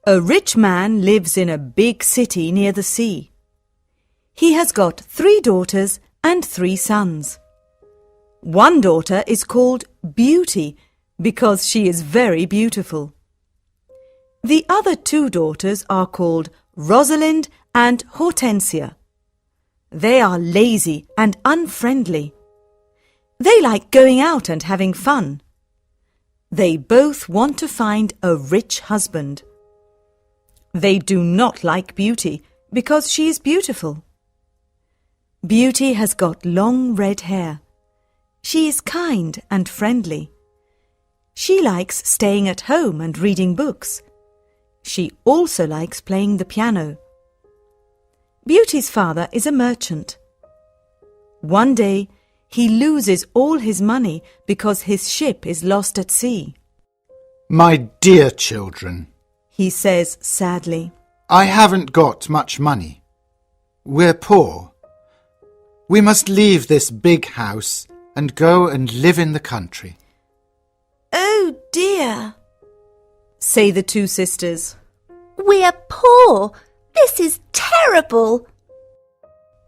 A rich man lives in a big city near the sea. He has got 3 daughters and 3 sons. One daughter is called Beauty because she is very beautiful. The other 2 daughters are called Rosalind and Hortensia. They are lazy and unfriendly. They like going out and having fun. They both want to find a rich husband. They do not like Beauty because she is beautiful. Beauty has got long red hair. She is kind and friendly. She likes staying at home and reading books. She also likes playing the piano. Beauty's father is a merchant. One day, he loses all his money because his ship is lost at sea. My dear children, He says sadly, I haven't got much money. We're poor. We must leave this big house and go and live in the country. Oh dear, say the 2 sisters. we're poor. This is terrible.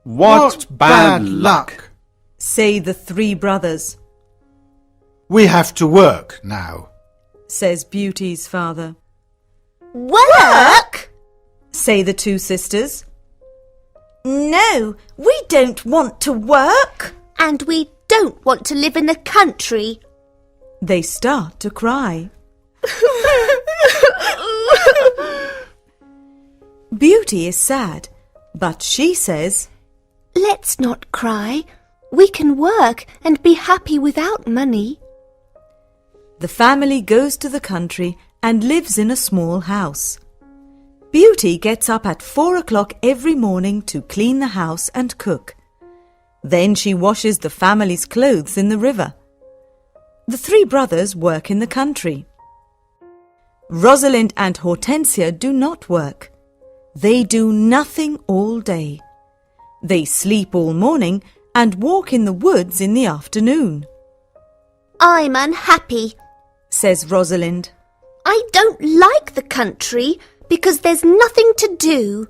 What bad luck! Say the 3 brothers, We have to work now. says Beauty's father. Work? Say the 2 sisters. No, we don't want to work. And we don't want to live in the country. They start to cry. Beauty is sad, but she says, Let's not cry. We can work and be happy without money. The family goes to the country and lives in a small house. Beauty gets up at 4 o'clock every morning to clean the house and cook. Then she washes the family's clothes in the river. The 3 brothers work in the country. Rosalind and Hortensia do not work. They do nothing all day. They sleep all morning and walk in the woods in the afternoon. I'm unhappy. Says Rosalind. I don't like the country because there's nothing to do.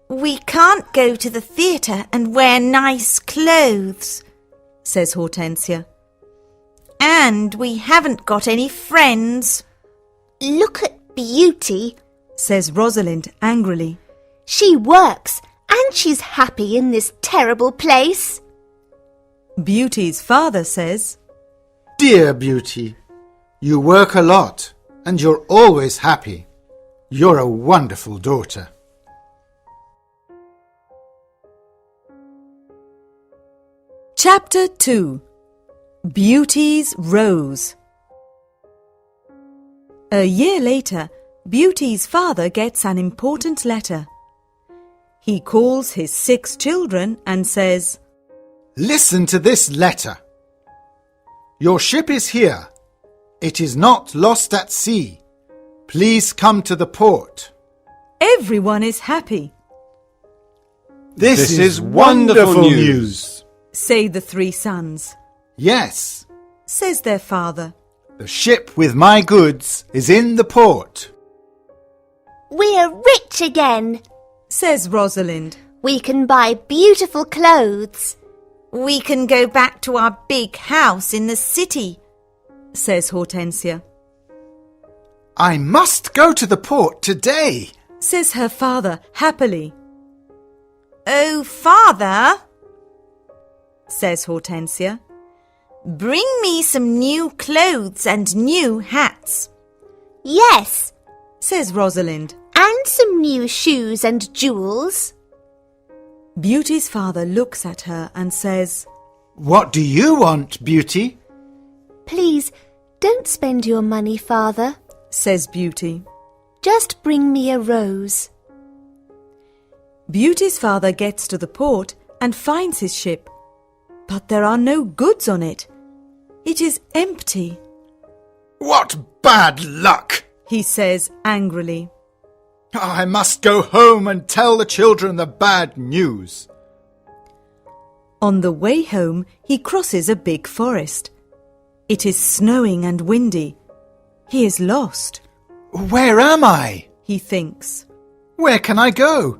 We can't go to the theatre and wear nice clothes, says Hortensia. And we haven't got any friends. Look at Beauty, says Rosalind angrily. She works and she's happy in this terrible place. Beauty's father says, Dear Beauty, you work a lot and you're always happy. You're a wonderful daughter. Chapter 2. Beauty's Rose. A year later, Beauty's father gets an important letter. He calls his 6 children and says, Listen to this letter. Your ship is here. It is not lost at sea. Please come to the port. Everyone is happy, This is wonderful news. say the 3 sons. Yes, Says their father. the ship with my goods is in the port. We're rich again. Says Rosalind. We can buy beautiful clothes. We can go back to our big house in the city, Says Hortensia. I must go to the port today. Says her father happily. Oh, Father, Says Hortensia. bring me some new clothes and new hats. Yes, Says Rosalind. and some new shoes and jewels. Beauty's father looks at her and says, What do you want, Beauty? Please, don't spend your money, Father. Says Beauty. Just bring me a rose. Beauty's father gets to the port and finds his ship, but there are no goods on it. It is empty, What bad luck! he says angrily. I must go home and tell the children the bad news. On the way home, he crosses a big forest. It is snowing and windy. He is lost. Where am I? he thinks. Where can I go?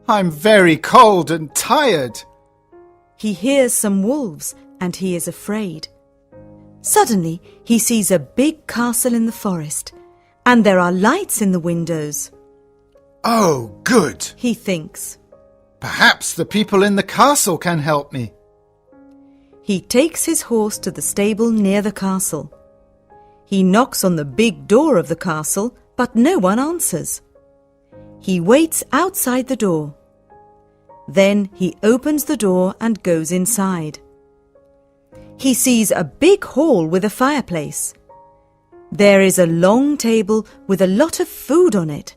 I'm very cold and tired. He hears some wolves and he is afraid. Suddenly, he sees a big castle in the forest, and there are lights in the windows. Oh, good. He thinks. Perhaps the people in the castle can help me. He takes his horse to the stable near the castle. He knocks on the big door of the castle, but no one answers. He waits outside the door. Then he opens the door and goes inside. He sees a big hall with a fireplace. There is a long table with a lot of food on it.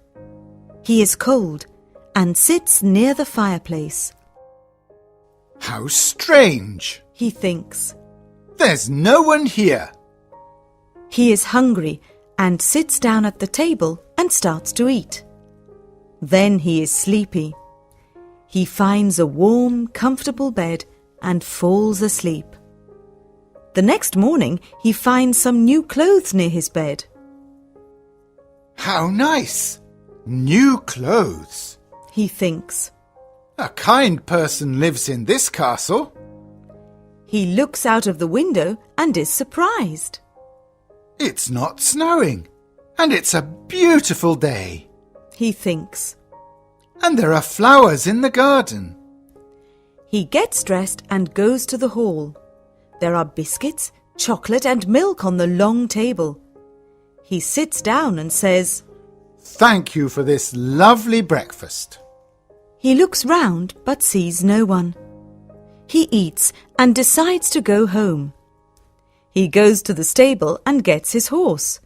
He is cold and sits near the fireplace. How strange. He thinks. There's no one here. He is hungry and sits down at the table and starts to eat. Then he is sleepy. He finds a warm, comfortable bed and falls asleep. The next morning, he finds some new clothes near his bed. How nice. New clothes. He thinks. A kind person lives in this castle. He looks out of the window and is surprised. It's not snowing, and it's a beautiful day. He thinks. And there are flowers in the garden. He gets dressed and goes to the hall. There are biscuits, chocolate and milk on the long table. He sits down and says, Thank you for this lovely breakfast. He looks round but sees no one. He eats and decides to go home. He goes to the stable and gets his horse.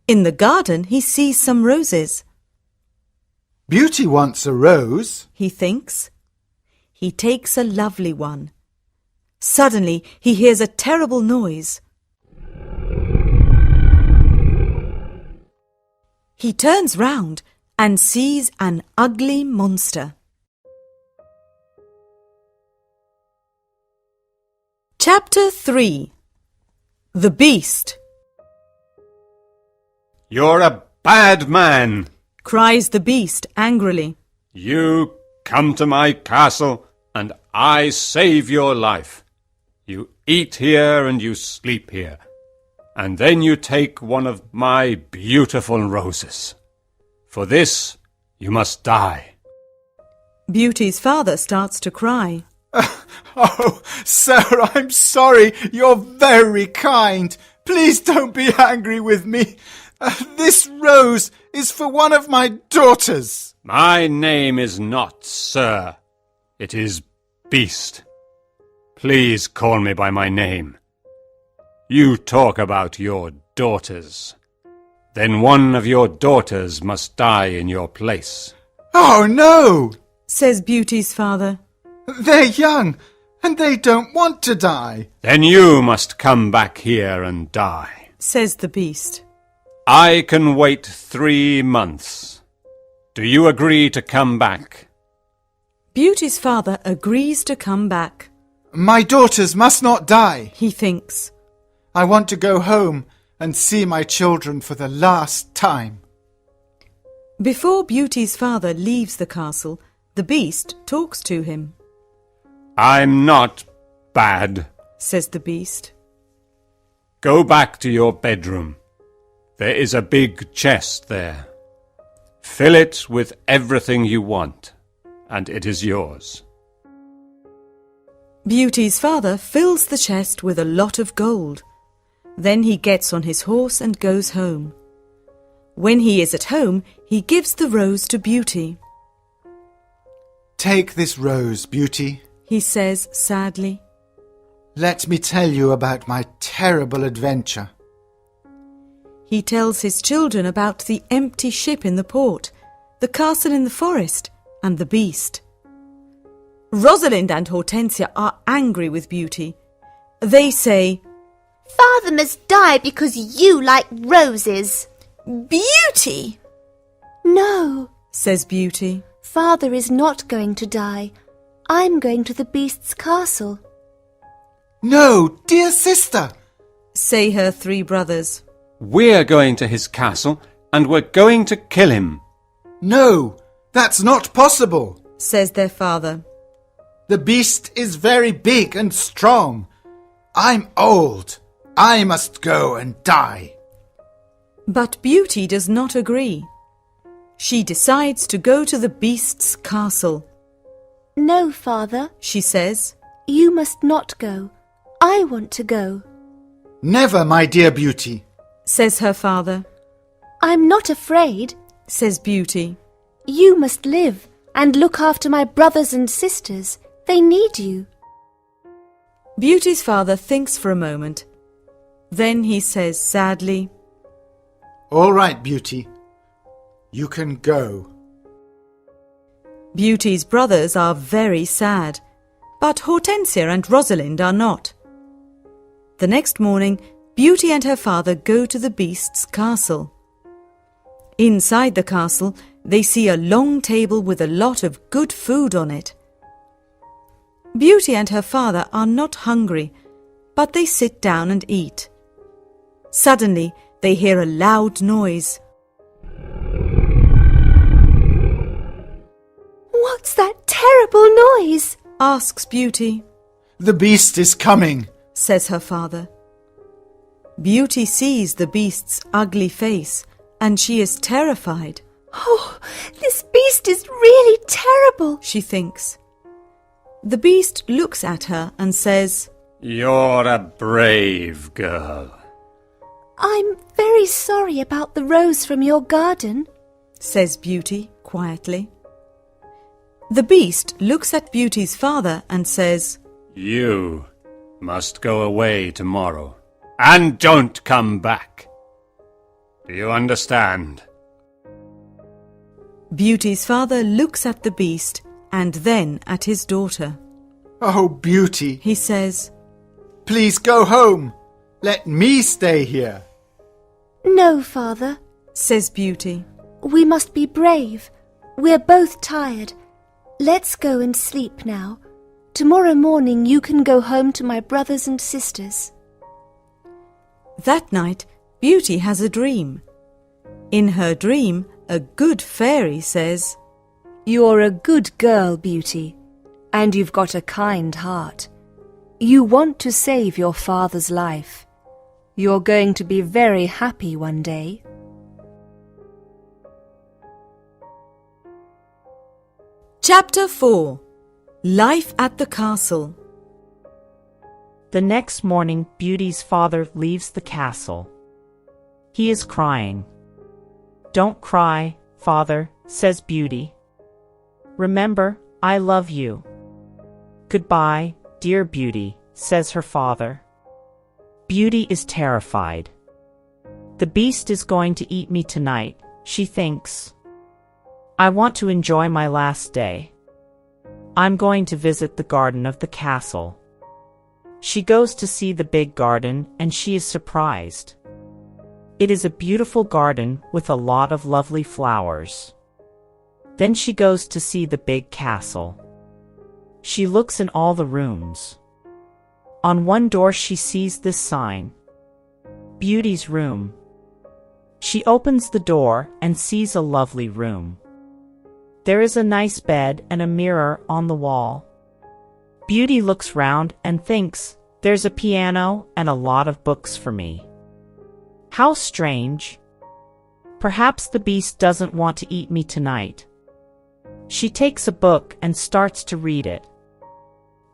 In the garden he sees some roses. Beauty wants a rose. He thinks. He takes a lovely one. Suddenly he hears a terrible noise. He turns round and sees an ugly monster. Chapter 3. The Beast. You're a bad man, Cries the Beast angrily. You come to my castle and I save your life. You eat here and you sleep here. And then you take one of my beautiful roses. For this, you must die. Beauty's father starts to cry. Oh, sir, I'm sorry. You're very kind. Please don't be angry with me. This rose is for one of my daughters. My name is not Sir. It is Beast. Please call me by my name. You talk about your daughters. Then one of your daughters must die in your place. Oh, no, Says Beauty's father. they're young and they don't want to die. Then you must come back here and die. Says the Beast. I can wait 3 months. Do you agree to come back? Beauty's father agrees to come back. My daughters must not die. He thinks. I want to go home and see my children for the last time. Before Beauty's father leaves the castle, the Beast talks to him. I'm not bad. Says the Beast. Go back to your bedroom. There is a big chest there. Fill it with everything you want, and it is yours. Beauty's father fills the chest with a lot of gold. Then he gets on his horse and goes home. When he is at home, he gives the rose to Beauty. Take this rose, Beauty. He says sadly. Let me tell you about my terrible adventure. He tells his children about the empty ship in the port, the castle in the forest, and the Beast. Rosalind and Hortensia are angry with Beauty. They say, Father must die because you like roses. Beauty! No, Says Beauty. Father is not going to die. I'm going to the Beast's castle. No, dear sister. Say her 3 brothers. We're going to his castle, and we're going to kill him. No, that's not possible. says their father. The beast is very big and strong. I'm old. I must go and die. But Beauty does not agree. She decides to go to the beast's castle. No, father, She says, you must not go. I want to go. Never, my dear Beauty. says her father, I'm not afraid. says Beauty. You must live and look after my brothers and sisters. They need you. Beauty's father thinks for a moment. Then he says sadly, All right, Beauty. You can go. Beauty's brothers are very sad, but Hortensia and Rosalind are not. The next morning, Beauty and her father go to the beast's castle. Inside the castle, they see a long table with a lot of good food on it. Beauty and her father are not hungry, but they sit down and eat. Suddenly, they hear a loud noise. What's that terrible noise? Asks Beauty, The beast is coming. says her father. Beauty sees the beast's ugly face, and she is terrified, Oh, this beast is really terrible. she thinks. The beast looks at her and says, You're a brave girl. I'm very sorry about the rose from your garden. says Beauty quietly. The beast looks at Beauty's father and says, You must go away tomorrow, and don't come back. Do you understand? Beauty's father looks at the beast and then at his daughter. Oh, Beauty, He says, please go home. Let me stay here. No, father. says Beauty. We must be brave. We're both tired. Let's go and sleep now. Tomorrow morning you can go home to my brothers and sisters. That night, Beauty has a dream. In her dream, a good fairy says, You're a good girl, Beauty, and you've got a kind heart. You want to save your father's life. You're going to be very happy one day. Chapter 4. Life at the Castle. The next morning, Beauty's father leaves the castle. He is crying. Don't cry, father, says Beauty. Remember, I love you. Goodbye, dear Beauty, says her father. Beauty is terrified. The beast is going to eat me tonight, she thinks. I want to enjoy my last day. I'm going to visit the garden of the castle. She goes to see the big garden and she is surprised. It is a beautiful garden with a lot of lovely flowers. Then she goes to see the big castle. She looks in all the rooms. On one door she sees this sign, Beauty's room. She opens the door and sees a lovely room. There is a nice bed and a mirror on the wall. Beauty looks round and thinks, there's a piano and a lot of books for me. How strange. Perhaps the beast doesn't want to eat me tonight. She takes a book and starts to read it.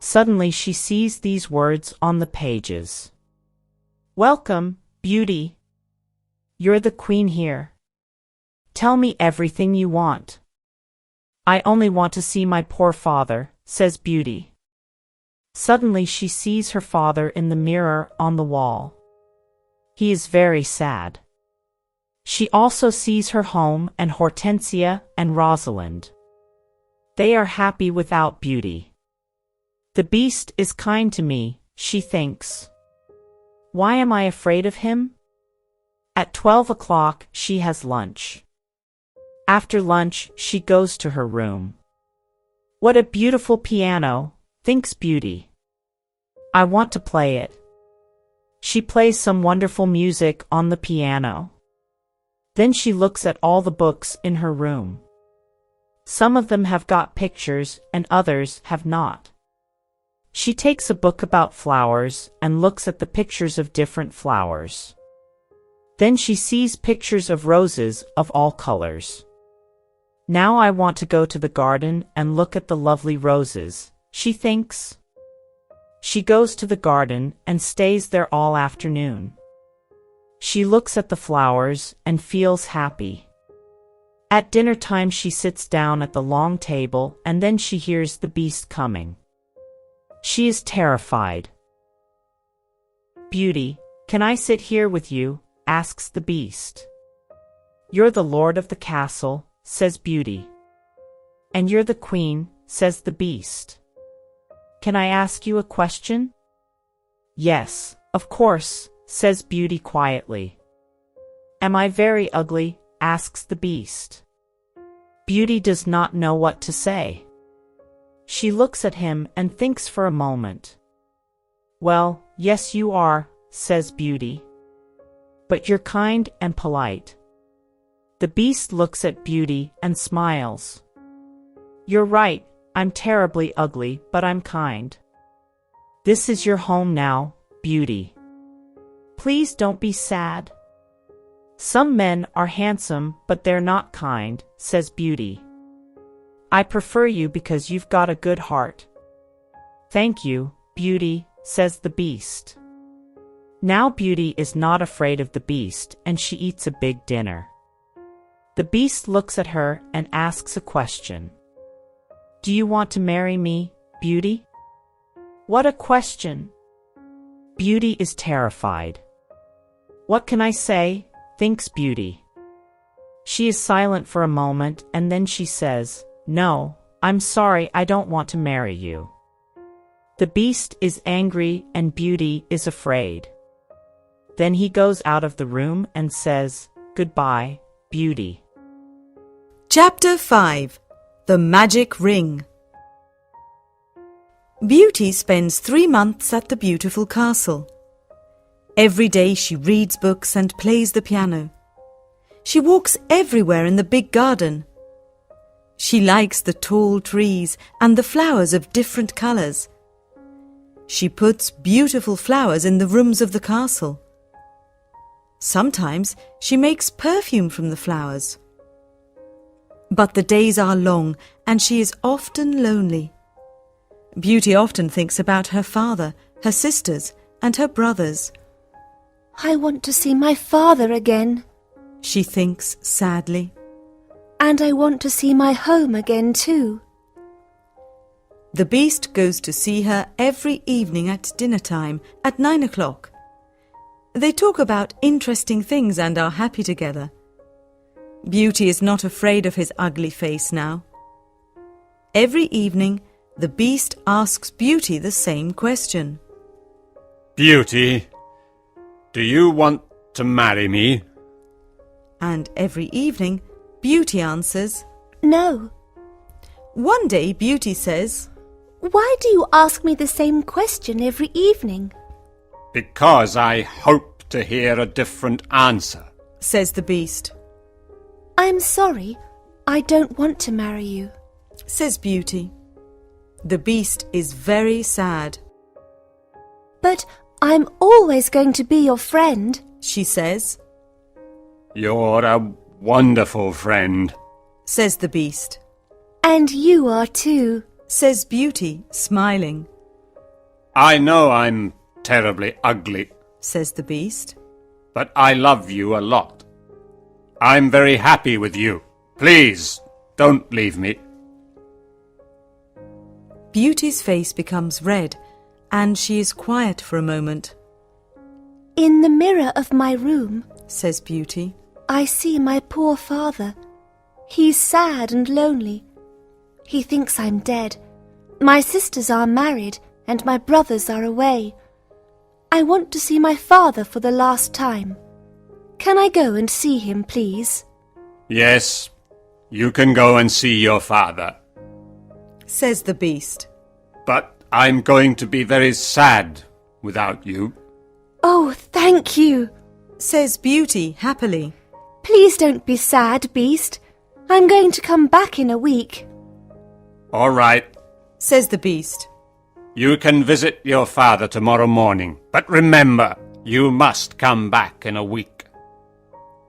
Suddenly she sees these words on the pages. Welcome, Beauty. You're the queen here. Tell me everything you want. I only want to see my poor father, says Beauty. Suddenly she sees her father in the mirror on the wall. He is very sad. She also sees her home and Hortensia and Rosalind. They are happy without Beauty. The beast is kind to me, she thinks. Why am I afraid of him? At 12 o'clock she has lunch. After lunch she goes to her room. What a beautiful piano, thinks Beauty. I want to play it. She plays some wonderful music on the piano. Then she looks at all the books in her room. Some of them have got pictures and others have not. She takes a book about flowers and looks at the pictures of different flowers. Then she sees pictures of roses of all colors. Now I want to go to the garden and look at the lovely roses, she thinks. She goes to the garden and stays there all afternoon. She looks at the flowers and feels happy. At dinner time she sits down at the long table and then she hears the beast coming. She is terrified. "Beauty, can I sit here with you?" asks the beast. "You're the lord of the castle," says Beauty. "And you're the queen," says the beast. "Can I ask you a question?" "Yes, of course," says Beauty quietly. "Am I very ugly?" asks the beast. Beauty does not know what to say. She looks at him and thinks for a moment. "Well, yes you are," says Beauty. "But you're kind and polite." The beast looks at Beauty and smiles. "You're right, I'm terribly ugly, but I'm kind. This is your home now, Beauty. Please don't be sad." "Some men are handsome, but they're not kind," says Beauty. "I prefer you because you've got a good heart." "Thank you, Beauty," says the beast. Now Beauty is not afraid of the beast and she eats a big dinner. The beast looks at her and asks a question. "Do you want to marry me, Beauty?" What a question! Beauty is terrified. "What can I say?" thinks Beauty. She is silent for a moment and then she says, "No, I'm sorry, I don't want to marry you." The beast is angry and Beauty is afraid. Then he goes out of the room and says, "Goodbye, Beauty." Chapter 5. The Magic Ring. Beauty spends 3 months at the beautiful castle. Every day she reads books and plays the piano. She walks everywhere in the big garden. She likes the tall trees and the flowers of different colors. She puts beautiful flowers in the rooms of the castle. Sometimes she makes perfume from the flowers. But the days are long and she is often lonely. Beauty often thinks about her father, her sisters, and her brothers. "I want to see my father again. She thinks sadly. And I want to see my home again too." The beast goes to see her every evening at dinner time at 9 o'clock. They talk about interesting things and are happy together. Beauty is not afraid of his ugly face now. Every evening, the beast asks Beauty the same question. Beauty, do you want to marry me? And every evening, Beauty answers, "No." One day Beauty says, "Why do you ask me the same question every evening?" Because I hope to hear a different answer. says the beast. "I'm sorry, I don't want to marry you." Says Beauty. The beast is very sad. "But I'm always going to be your friend." She says, You're a wonderful friend. says the beast. "And you are too." Says Beauty, smiling. I know I'm terribly ugly, Says the beast. but I love you a lot. I'm very happy with you. Please, don't leave me. Beauty's face becomes red, and she is quiet for a moment. "In the mirror of my room, Says Beauty. I see my poor father. He's sad and lonely. He thinks I'm dead. My sisters are married and my brothers are away. I want to see my father for the last time. Can I go and see him, please?" Yes, you can go and see your father. Says the beast. But I'm going to be very sad without you. "Oh, thank you." Says Beauty happily. Please don't be sad, Beast. I'm going to come back in a week. All right, says the beast. you can visit your father tomorrow morning, but remember, you must come back in a week.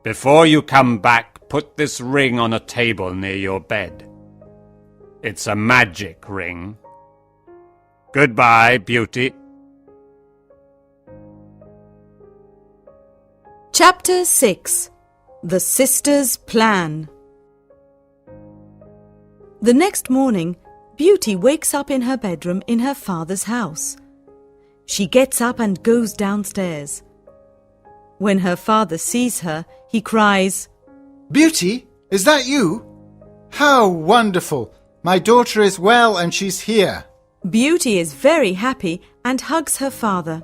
Before you come back, put this ring on a table near your bed. It's a magic ring. Goodbye, Beauty. Chapter 6. The Sisters' Plan. The next morning, Beauty wakes up in her bedroom in her father's house. She gets up and goes downstairs. When her father sees her, he cries, Beauty, is that you? How wonderful! My daughter is well and she's here. Beauty is very happy and hugs her father.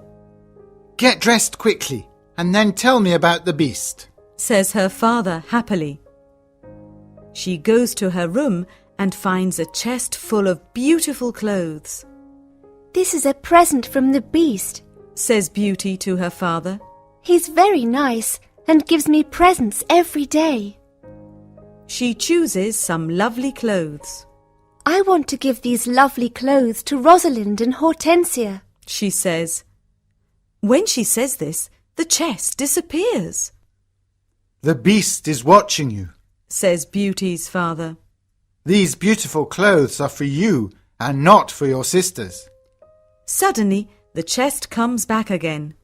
Get dressed quickly and then tell me about the beast. Says her father happily. She goes to her room and finds a chest full of beautiful clothes. This is a present from the Beast, Says Beauty to her father. He's very nice and gives me presents every day. She chooses some lovely clothes. I want to give these lovely clothes to Rosalind and Hortensia. She says. When she says this, the chest disappears. The beast is watching you. Says Beauty's father. These beautiful clothes are for you and not for your sisters. Suddenly, the chest comes back again.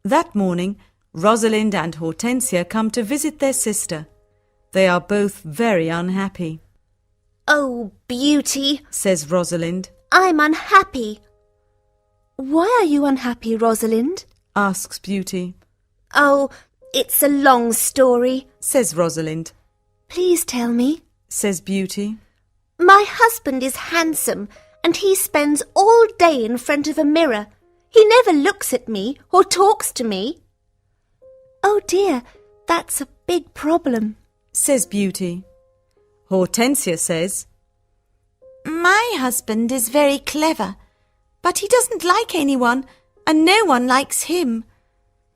That morning, Rosalind and Hortensia come to visit their sister. They are both very unhappy. Oh, Beauty, Says Rosalind. I'm unhappy. Why are you unhappy, Rosalind? Asks Beauty. Oh, it's a long story. Says Rosalind. Please tell me. Says Beauty. My husband is handsome and he spends all day in front of a mirror. He never looks at me or talks to me. Oh dear, that's a big problem. Says Beauty. Hortensia says, My husband is very clever, but he doesn't like anyone and no one likes him.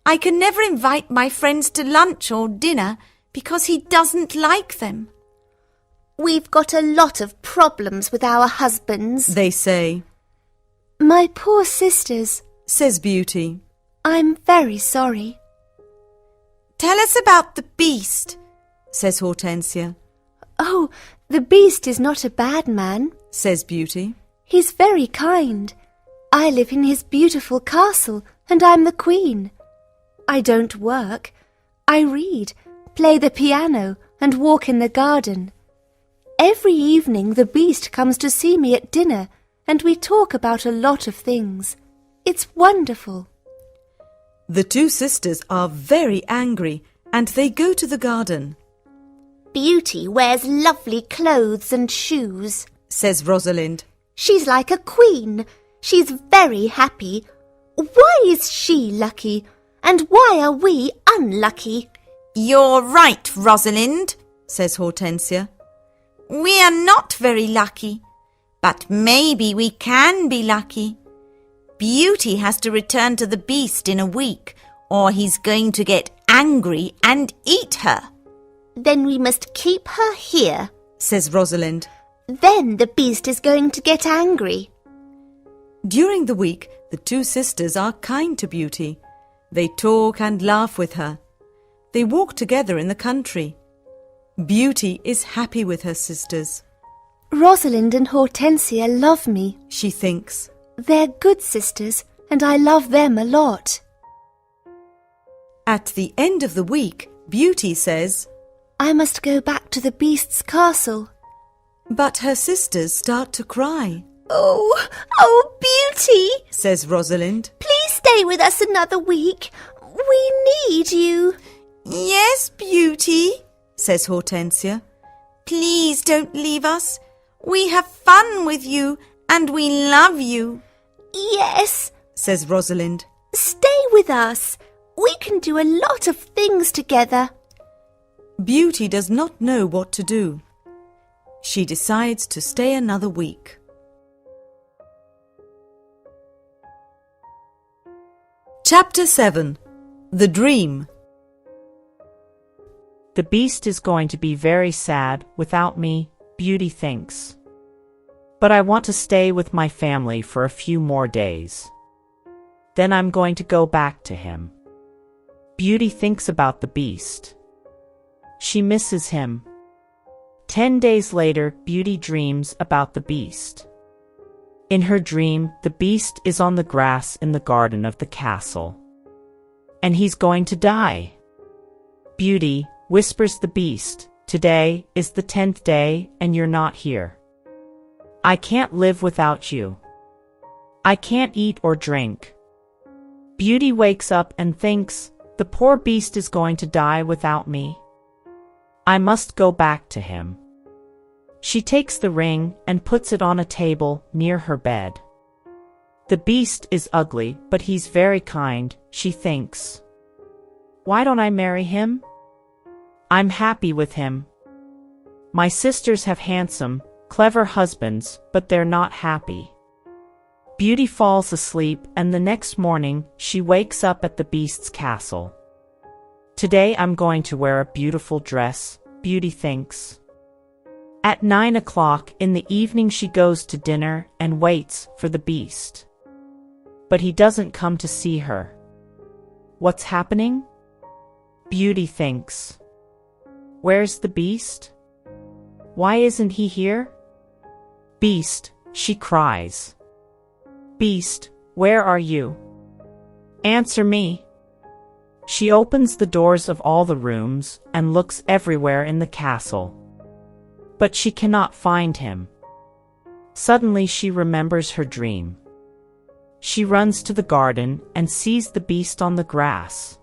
I can never invite my friends to lunch or dinner because he doesn't like them. We've got a lot of problems with our husbands. They say. My poor sisters. Says Beauty. I'm very sorry. Tell us about the beast, says Hortensia. Oh, the Beast is not a bad man, Says Beauty. He's very kind. I live in his beautiful castle and I'm the queen. I don't work. I read, play the piano and walk in the garden. Every evening the Beast comes to see me at dinner and we talk about a lot of things. It's wonderful. The two sisters are very angry and they go to the garden. Beauty wears lovely clothes and shoes, Says Rosalind. She's like a queen. She's very happy. Why is she lucky? And why are we unlucky? You're right, Rosalind, says Hortensia. We are not very lucky, but maybe we can be lucky. Beauty has to return to the Beast in a week, or he's going to get angry and eat her. Then we must keep her here. Says Rosalind. Then the Beast is going to get angry. During the week, the two sisters are kind to Beauty. They talk and laugh with her. They walk together in the country. Beauty is happy with her sisters. Rosalind and Hortensia love me. She thinks. They're good sisters, and I love them a lot. At the end of the week, Beauty says, I must go back to the Beast's castle. but her sisters start to cry. Oh, Beauty! Says Rosalind. Please stay with us another week. We need you. Yes, Beauty, says Hortensia. Please don't leave us. We have fun with you and we love you. Yes, Says Rosalind. stay with us. We can do a lot of things together. Beauty does not know what to do. She decides to stay another week. Chapter 7. The Dream. The beast is going to be very sad without me, Beauty thinks. But I want to stay with my family for a few more days. Then I'm going to go back to him. Beauty thinks about the beast. She misses him. 10 days later, Beauty dreams about the beast. In her dream, the beast is on the grass in the garden of the castle. And he's going to die. Beauty, whispers the beast, today is the 10th day and you're not here. I can't live without you. I can't eat or drink. Beauty wakes up and thinks, the poor beast is going to die without me. I must go back to him. She takes the ring and puts it on a table near her bed. The beast is ugly, but he's very kind, she thinks. Why don't I marry him? I'm happy with him. My sisters have handsome, clever husbands, but they're not happy. Beauty falls asleep, and the next morning she wakes up at the beast's castle. Today I'm going to wear a beautiful dress, Beauty thinks. At 9 o'clock in the evening she goes to dinner and waits for the beast. But he doesn't come to see her. What's happening? Beauty thinks. Where's the beast? Why isn't he here? Beast, she cries. Beast, where are you? Answer me. She opens the doors of all the rooms and looks everywhere in the castle. But she cannot find him. Suddenly she remembers her dream. She runs to the garden and sees the beast on the grass.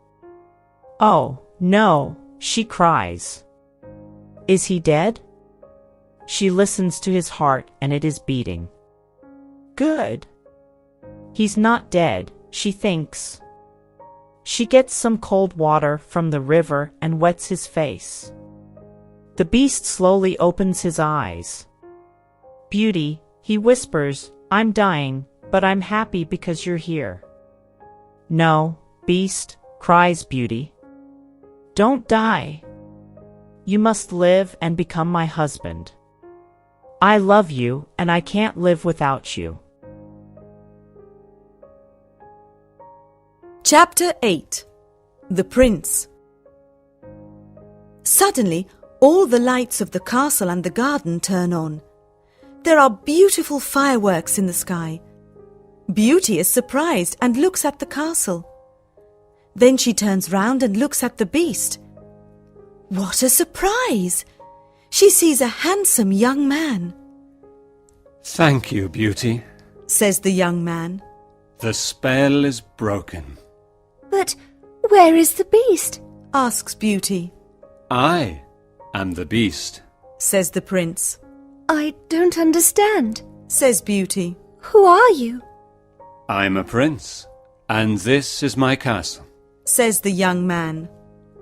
Oh, no, she cries. Is he dead? She listens to his heart and it is beating. Good. He's not dead, she thinks. She gets some cold water from the river and wets his face. The beast slowly opens his eyes. Beauty, he whispers, I'm dying, but I'm happy because you're here. No, beast, cries Beauty. Don't die. You must live and become my husband. I love you and I can't live without you. Chapter 8. The Prince. Suddenly, all the lights of the castle and the garden turn on. There are beautiful fireworks in the sky. Beauty is surprised and looks at the castle. Then she turns round and looks at the beast. What a surprise! She sees a handsome young man. Thank you, Beauty. Says the young man. The spell is broken. But where is the beast? Asks Beauty. I am the beast. Says the prince. I don't understand. Says Beauty. Who are you? I'm a prince, and this is my castle. Says the young man.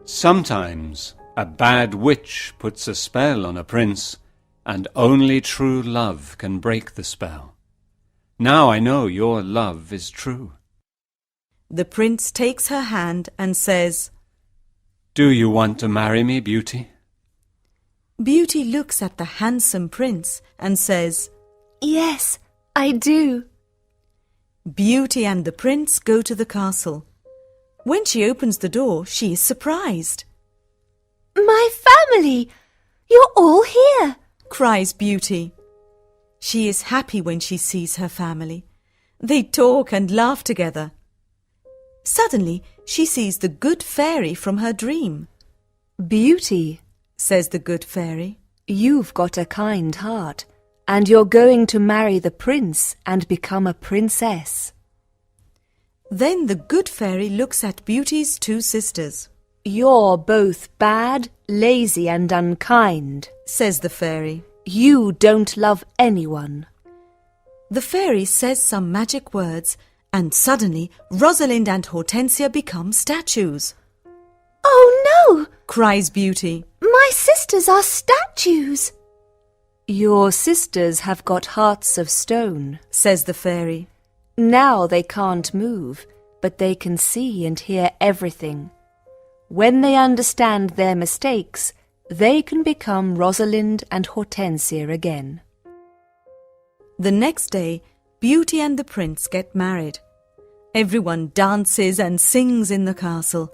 Sometimes a bad witch puts a spell on a prince, and only true love can break the spell. Now I know your love is true. The prince takes her hand and says, Do you want to marry me, Beauty? Beauty looks at the handsome prince and says, Yes, I do. Beauty and the prince go to the castle. When she opens the door, she is surprised. My family! You're all here! Cries Beauty. She is happy when she sees her family. They talk and laugh together. Suddenly, she sees the good fairy from her dream. Beauty, says the good fairy. You've got a kind heart, and you're going to marry the prince and become a princess. Then the good fairy looks at Beauty's two sisters. You're both bad, lazy and unkind, says the fairy. You don't love anyone. The fairy says some magic words, and suddenly Rosalind and Hortensia become statues. Oh no! Cries Beauty. My sisters are statues. Your sisters have got hearts of stone, says the fairy. Now they can't move, but they can see and hear everything. When they understand their mistakes, they can become Rosalind and Hortensia again. The next day, Beauty and the prince get married. Everyone dances and sings in the castle.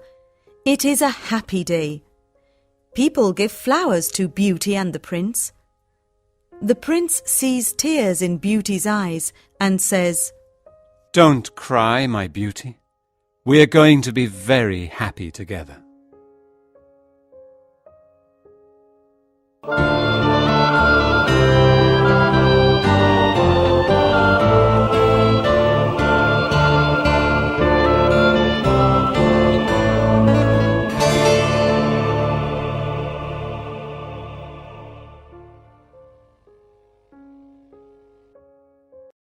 It is a happy day. People give flowers to Beauty and the prince. The prince sees tears in Beauty's eyes and says, Don't cry, my beauty. We are going to be very happy together.